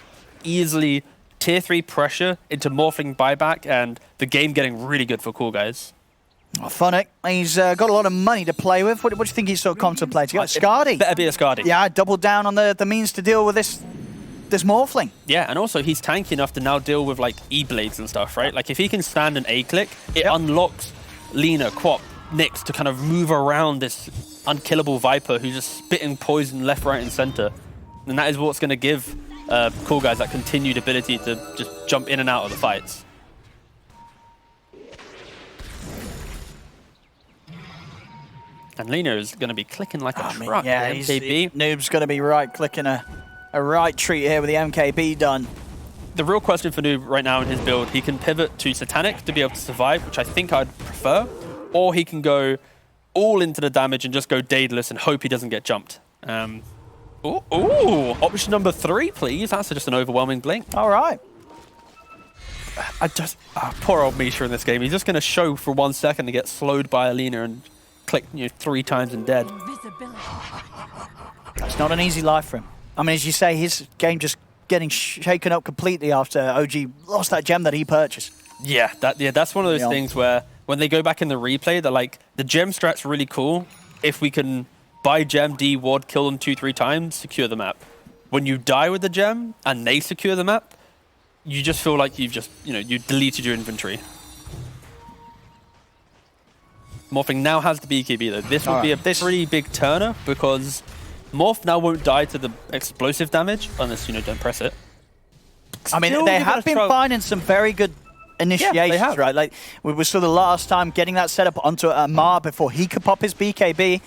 Speaker 5: easily tier 3 pressure into morphing buyback and the game getting really good for Coolguys.
Speaker 4: Oh, Funnick, he's got a lot of money to play with. What do you think he's sort of contemplating? Skadi?
Speaker 5: Better be a Skadi.
Speaker 4: Yeah, double down on the means to deal with this morphling.
Speaker 5: Yeah, and also he's tanky enough to now deal with like E-blades and stuff, right? Like if he can stand an A-click, it unlocks Lina, Quap, Nyx to kind of move around this unkillable Viper who's just spitting poison left, right, and center. And that is what's going to give Coolguys that continued ability to just jump in and out of the fights. And Lina is going to be clicking like a truck.
Speaker 4: Yeah, Noob's going to be right-clicking a right treat here with the MKB done.
Speaker 5: The real question for Noob right now in his build, he can pivot to Satanic to be able to survive, which I think I'd prefer, or he can go all into the damage and just go Daedalus and hope he doesn't get jumped. Ooh, option number 3, please. That's just an overwhelming blink.
Speaker 4: All right.
Speaker 5: Poor old Misha in this game. He's just going to show for 1 second to get slowed by Alina and click 3 times and dead.
Speaker 4: That's not an easy life for him. I mean, as you say, his game just getting shaken up completely after OG lost that gem that he purchased.
Speaker 5: Yeah, that's one of those things where when they go back in the replay, they're like, the gem strat's really cool if we can buy gem, D, ward, kill them 2-3 times, secure the map. When you die with the gem and they secure the map, you just feel like you've just, you deleted your inventory. Morphing now has the BKB though. This would be a pretty big turner because Morph now won't die to the explosive damage unless, don't press it.
Speaker 4: I mean, they have been finding some very good initiations, right? Like, we saw the last time getting that set up onto Amar before he could pop his BKB.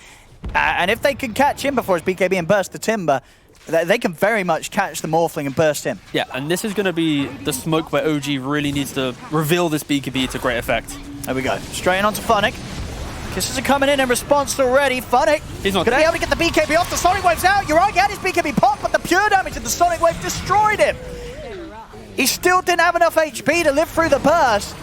Speaker 4: And if they can catch him before his BKB and burst the Timber, they can very much catch the Morphling and burst him.
Speaker 5: Yeah, and this is going to be the smoke where OG really needs to reveal this BKB to great effect.
Speaker 4: There we go. Straight in onto Funnick. Kisses are coming in response already. Funnick
Speaker 5: he's not
Speaker 4: going to be able to get the BKB off. The Sonic Wave's out. Yuragi had his BKB pop, but the pure damage of the Sonic Wave destroyed him. He still didn't have enough HP to live through the burst.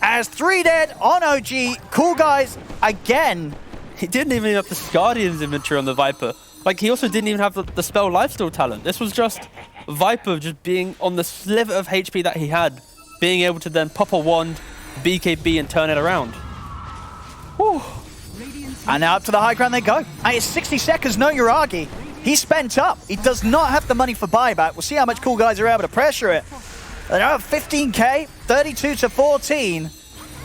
Speaker 4: As 3 dead on OG. Coolguys again.
Speaker 5: He didn't even have the Guardian's inventory on the Viper. Like, he also didn't even have the spell lifesteal talent. This was just Viper just being on the sliver of HP that he had, being able to then pop a wand, BKB, and turn it around. Whew.
Speaker 4: And now up to the high ground they go. And it's 60 seconds, no Yuragi. He's spent up. He does not have the money for buyback. We'll see how much Coolguys are able to pressure it. They're now at 15k, 32-14.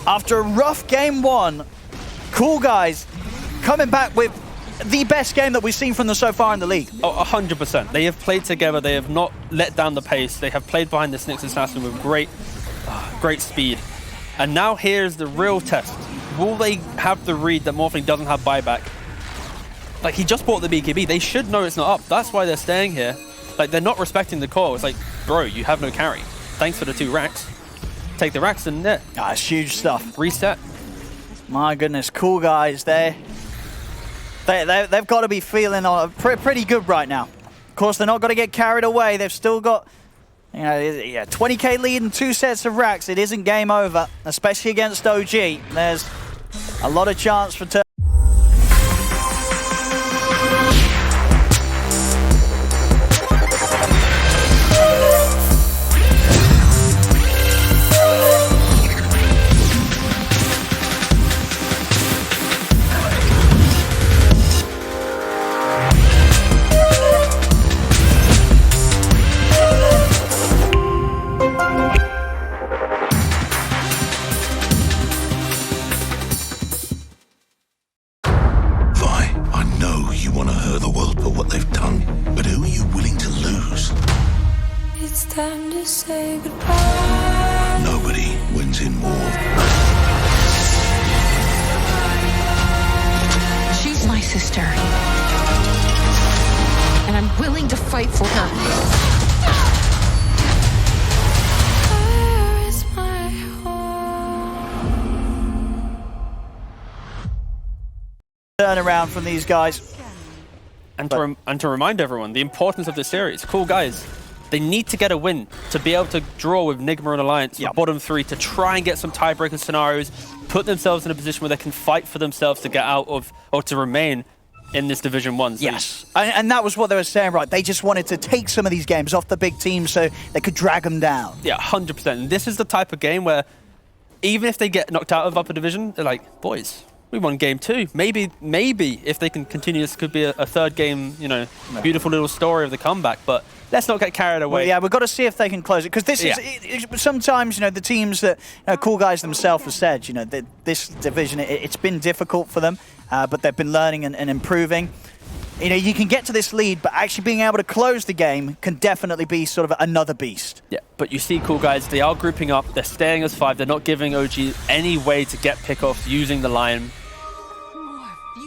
Speaker 4: After a rough game 1, Coolguys coming back with the best game that we've seen from them so far in the league.
Speaker 5: Oh, 100%. They have played together. They have not let down the pace. They have played behind this Nyx Assassin with great speed. And now here's the real test. Will they have the read that Morphling doesn't have buyback? Like, he just bought the BKB. They should know it's not up. That's why they're staying here. Like, they're not respecting the call. It's like, bro, you have no carry. Thanks for the 2 racks. Take the racks and net.
Speaker 4: It's huge stuff.
Speaker 5: Reset.
Speaker 4: My goodness, Coolguys, they've got to be feeling pretty good right now. Of course, they're not going to get carried away. They've still got You know, yeah, 20k lead and 2 sets of racks. It isn't game over, especially against OG. There's a lot of chance for turn.
Speaker 6: Time to say goodbye.
Speaker 7: Nobody wins in war.
Speaker 6: She's my sister, and I'm willing to fight for her. Where is my home?
Speaker 4: Turnaround from these guys.
Speaker 5: And to remind everyone, the importance of this series. Coolguys, they need to get a win to be able to draw with Nigma and Alliance, the bottom 3, to try and get some tiebreaker scenarios, put themselves in a position where they can fight for themselves to get out of, or to remain in this Division 1. So
Speaker 4: yes, and that was what they were saying, right? They just wanted to take some of these games off the big teams so they could drag them down.
Speaker 5: Yeah, 100%. And this is the type of game where even if they get knocked out of upper division, they're like, boys, we won game 2. Maybe if they can continue, this could be a third game, you know, beautiful little story of the comeback. But let's not get carried away.
Speaker 4: Well, yeah, we've got to see if they can close it, because this is sometimes, you know, the teams that Coolguys themselves have said, you know, this division, it's been difficult for them, but they've been learning and improving. You know, you can get to this lead, but actually being able to close the game can definitely be sort of another beast.
Speaker 5: Yeah, but you see Coolguys, they are grouping up, they're staying as 5, they're not giving OG any way to get pick-offs using the Lion.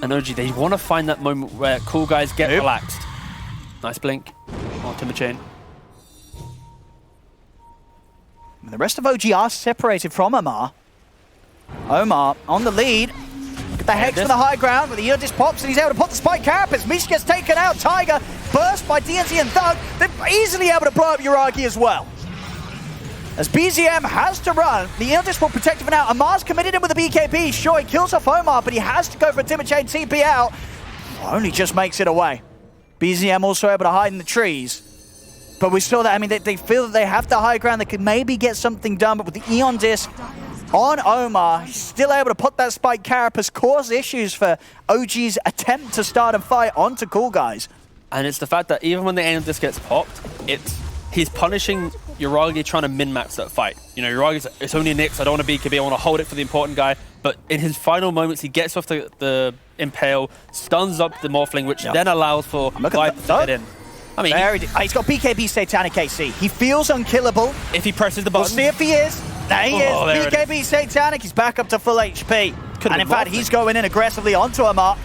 Speaker 5: And OG, they want to find that moment where Coolguys get relaxed. Nice blink. Oh, Timber Chain.
Speaker 4: And the rest of OG are separated from Omar. Omar on the lead. Get the Hex to the high ground, but the Eodis pops and he's able to put the Spike Carapace. Mish gets taken out. Tiger burst by DNZ and Thug. They're easily able to blow up Uragi as well. As BZM has to run, the Eodis will protect him now. Amar's committed him with a BKB. Sure, he kills off Omar, but he has to go for a Timber Chain TP out. Only just makes it away. BZM also able to hide in the trees. But we saw that, I mean, they feel that they have the high ground. They could maybe get something done, but with the Eon Disc on Omar, he's still able to put that Spike Carapace, cause issues for OG's attempt to start a fight onto Coolguys.
Speaker 5: And it's the fact that even when the Eon Disc gets popped, he's punishing Uragi trying to min-max that fight. You know, Uragi's, it's only a Nyx, I don't want to BKB, I want to hold it for the important guy. But in his final moments, he gets off the Impale, stuns up the Morphling, which then allows for Viper to get in. I mean,
Speaker 4: he's got BKB Satanic AC. He feels unkillable.
Speaker 5: If he presses the button.
Speaker 4: We'll see if he is. There he is. BKB Satanic. He's back up to full HP. And in fact, he's going in aggressively onto Amar.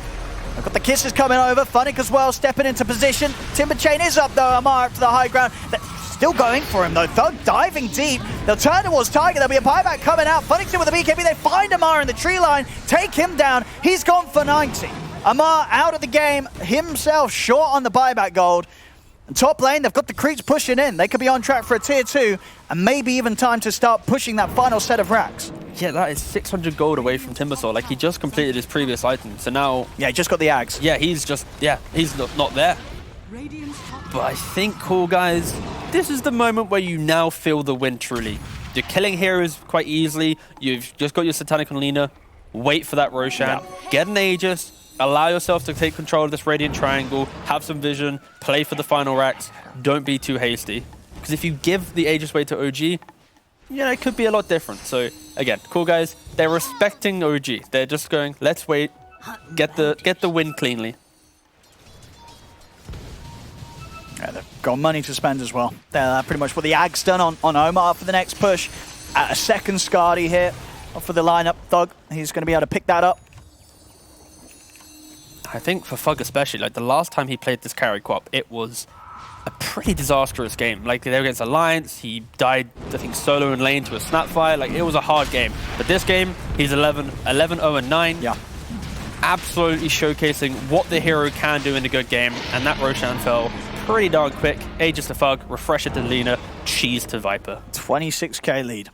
Speaker 4: I've got the kisses coming over. Funnick as well, stepping into position. Timber Chain is up, though. Amar up to the high ground. They're still going for him, though. Thug diving deep. They'll turn towards Tiger. There'll be a buyback coming out. Funnick's in with a BKB. They find Amar in the tree line. Take him down. He's gone for 90. Amar out of the game himself, short on the buyback gold. And top lane, they've got the creeps pushing in. They could be on track for a tier 2, and maybe even time to start pushing that final set of racks.
Speaker 5: Yeah, that is 600 gold away from Timbersaw. Like, he just completed his previous item, so now...
Speaker 4: Yeah, he just got the Ags.
Speaker 5: Yeah, he's just... Yeah, he's not there. But I think, Coolguys, this is the moment where you now feel the win truly. You're killing heroes quite easily. You've just got your Satanic on Lina. Wait for that Roshan. Get an Aegis. Allow yourself to take control of this Radiant Triangle. Have some vision. Play for the final racks. Don't be too hasty. Because if you give the Aegis away to OG, you know, it could be a lot different. So, again, Coolguys, they're respecting OG. They're just going, let's wait. Get the win cleanly.
Speaker 4: Yeah, they've got money to spend as well. They're pretty much what the Ag's done on Omar for the next push. A second Scardy here for the lineup. Thug, he's going to be able to pick that up.
Speaker 5: I think for Thug especially, like the last time he played this carry co-op, it was a pretty disastrous game. Like they were against Alliance, he died, I think, solo in lane to a Snapfire. Like it was a hard game. But this game, he's 11-0-9.
Speaker 4: Yeah.
Speaker 5: Absolutely showcasing what the hero can do in a good game, and that Roshan fell pretty darn quick. Aegis to Thug, Refresher to Lina, Cheese to Viper.
Speaker 4: 26k lead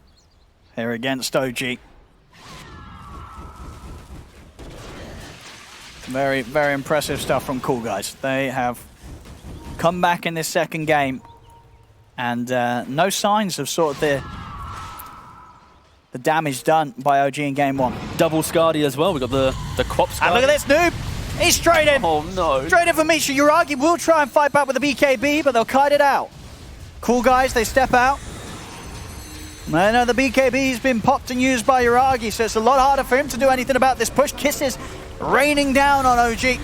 Speaker 4: here against OG. Very, very impressive stuff from Coolguys. They have come back in this second game, and no signs of sort of the damage done by OG in game 1.
Speaker 5: Double Scardy as well. We got the Quap Scardy.
Speaker 4: And look at this noob! He's straight in!
Speaker 5: Oh no.
Speaker 4: Straight in for Misha. Yuragi will try and fight back with the BKB, but they'll kite it out. Coolguys, they step out. I know the BKB's been popped and used by Yuragi, so it's a lot harder for him to do anything about this push. Kisses raining down on OG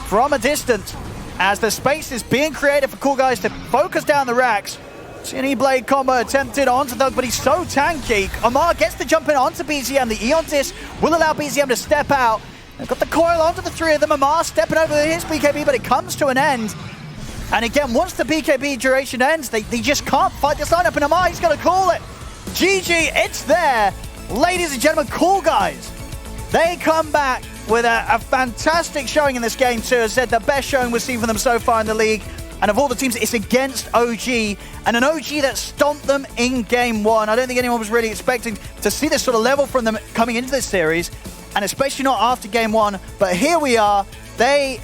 Speaker 4: from a distance as the space is being created for Coolguys to focus down the racks. See an E-Blade combo attempted onto Thug, but he's so tanky. Omar gets the jump in onto BZM. The Eon Disc will allow BZM to step out. They've got the coil onto the three of them. Omar stepping over his BKB, but it comes to an end. And again, once the BKB duration ends, they just can't fight this lineup, and Omar, he's going to call it. GG, it's there. Ladies and gentlemen, Coolguys, they come back with a fantastic showing in this game too. As said, the best showing we've seen from them so far in the league. And of all the teams, it's against OG, and an OG that stomped them in game 1. I don't think anyone was really expecting to see this sort of level from them coming into this series, and especially not after game 1. But here we are. They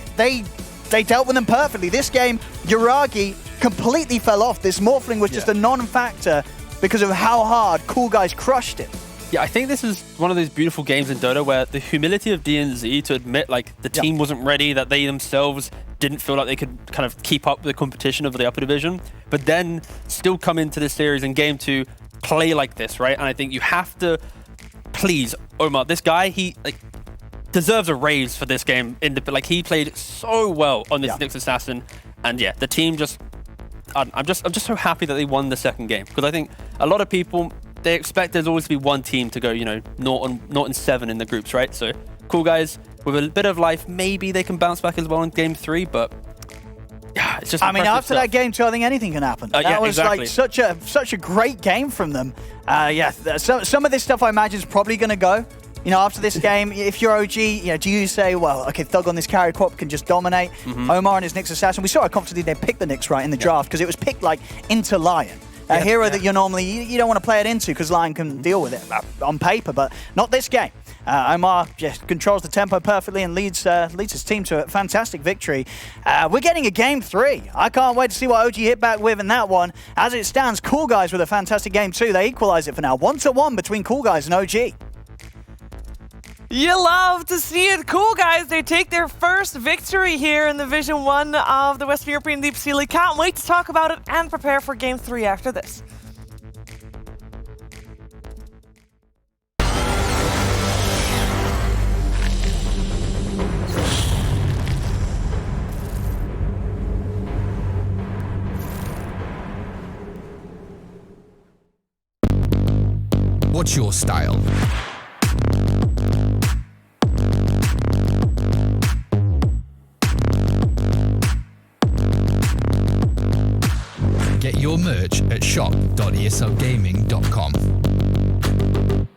Speaker 4: dealt with them perfectly. This game, Yuragi completely fell off. This Morphling was just a non-factor because of how hard Coolguys crushed it.
Speaker 5: Yeah, I think this is one of those beautiful games in Dota where the humility of DNZ to admit like the team wasn't ready, that they themselves didn't feel like they could kind of keep up with the competition of the upper division, but then still come into this series in game 2, play like this, right? And I think you have to, please, Omar, this guy, he like deserves a raise for this game. Like he played so well on this Nyx Assassin, and yeah, the team just, I'm just so happy that they won the second game, because I think a lot of people, they expect there's always to be one team to go, you know, 0-7 in the groups, right? So Coolguys, with a bit of life, maybe they can bounce back as well in game 3, but yeah, it's just
Speaker 4: I mean, after that game 2, I think anything can happen. That was
Speaker 5: exactly.
Speaker 4: like such a great game from them. Yeah, some of this stuff I imagine is probably going to go. You know, after this game, if you're OG, you know, do you say, well, okay, Thug on this carry Quap can just dominate. Omar and his Nyx Assassin, we saw how confidently they picked the Nyx right in the draft, because it was picked like into Lion. A hero that you're normally, you don't want to play it into because Lion can deal with it on paper, but not this game. Omar just controls the tempo perfectly and leads his team to a fantastic victory. We're getting a game 3. I can't wait to see what OG hit back with in that one. As it stands, Coolguys with a fantastic game 2. They equalize it for now. 1-1 between Coolguys and OG.
Speaker 3: You love to see it. Coolguys, they take their first victory here in Division 1 of the Western European DPC League. Can't wait to talk about it and prepare for Game 3 after this.
Speaker 8: What's your style? Get your merch at shop.eslgaming.com.